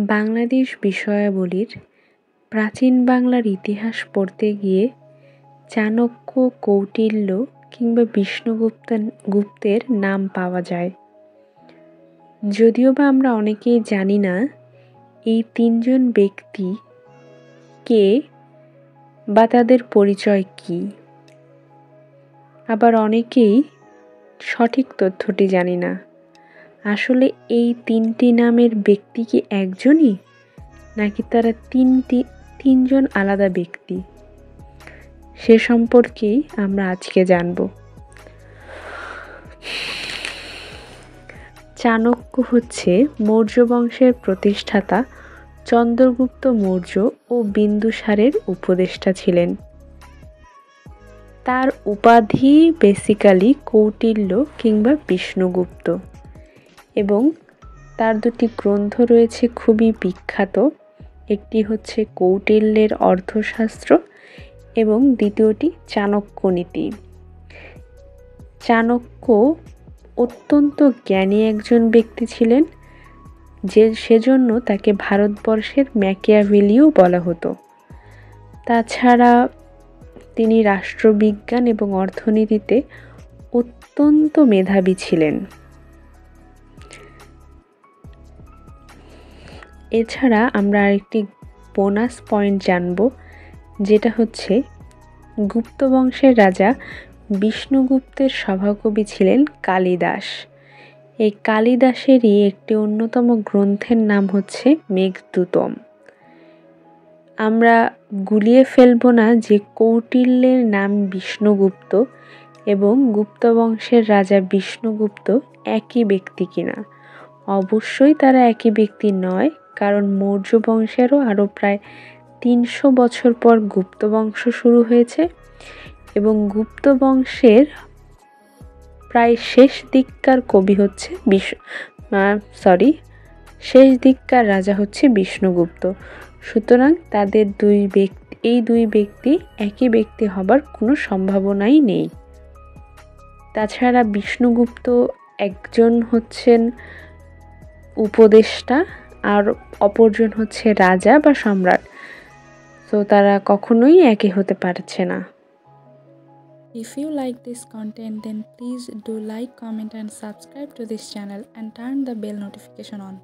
বাংলাদেশ বিষয়াবলীর প্রাচীন বাংলার ইতিহাস পড়তে গিয়ে চাণক্য, কৌটিল্য কিংবা গুপ্তের নাম পাওয়া যায়। যদিও বা আমরা অনেকেই জানি না এই তিনজন ব্যক্তি কে বা তাদের পরিচয় কী। আবার অনেকেই সঠিক তথ্যটি জানি না। আসলে এই তিনটি নামের ব্যক্তি কি একজনই, নাকি তারা তিনজন আলাদা ব্যক্তি? সে সম্পর্কেই আমরা আজকে জানব। চাণক্য হচ্ছে মৌর্য বংশের প্রতিষ্ঠাতা চন্দ্রগুপ্ত মৌর্য ও বিন্দুসারের উপদেষ্টা ছিলেন। তার উপাধি বেসিক্যালি কৌটিল্য কিংবা বিষ্ণুগুপ্ত, এবং তার দুটি গ্রন্থ রয়েছে খুবই বিখ্যাত। একটি হচ্ছে কৌটিল্যের অর্থশাস্ত্র এবং দ্বিতীয়টি চাণক্যনীতি। চাণক্য অত্যন্ত জ্ঞানী একজন ব্যক্তি ছিলেন, সেজন্য তাকে ভারতবর্ষের ম্যাকিয়াভেলিও বলা হতো। তাছাড়া তিনি রাষ্ট্রবিজ্ঞান এবং অর্থনীতিতে অত্যন্ত মেধাবী ছিলেন। এছাড়া আমরা আরেকটি বোনাস পয়েন্ট জানব, যেটা হচ্ছে গুপ্ত বংশের রাজা বিষ্ণুগুপ্তের সভাকবি ছিলেন কালিদাস। এই কালিদাসেরই একটি অন্যতম গ্রন্থের নাম হচ্ছে মেঘদূতম। আমরা গুলিয়ে ফেলব না যে কৌটিল্যের নাম বিষ্ণুগুপ্ত এবং গুপ্ত বংশের রাজা বিষ্ণুগুপ্ত একই ব্যক্তি কিনা। অবশ্যই তারা একই ব্যক্তি নয়, কারণ মৌর্য বংশেরও আরও প্রায় 300 বছর পর গুপ্ত বংশ শুরু হয়েছে এবং গুপ্ত বংশের প্রায় শেষ দিককার রাজা হচ্ছে বিষ্ণুগুপ্ত। সুতরাং এই দুই ব্যক্তি একই ব্যক্তি হবার কোনো সম্ভাবনাই নেই। তাছাড়া বিষ্ণুগুপ্ত একজন হচ্ছেন উপদেষ্টা আর অপরজন হচ্ছে রাজা বা সম্রাট, তো তারা কখনোই একই হতে পারছে না। If you like this content, then please do like, comment and subscribe to this channel and turn the bell notification on.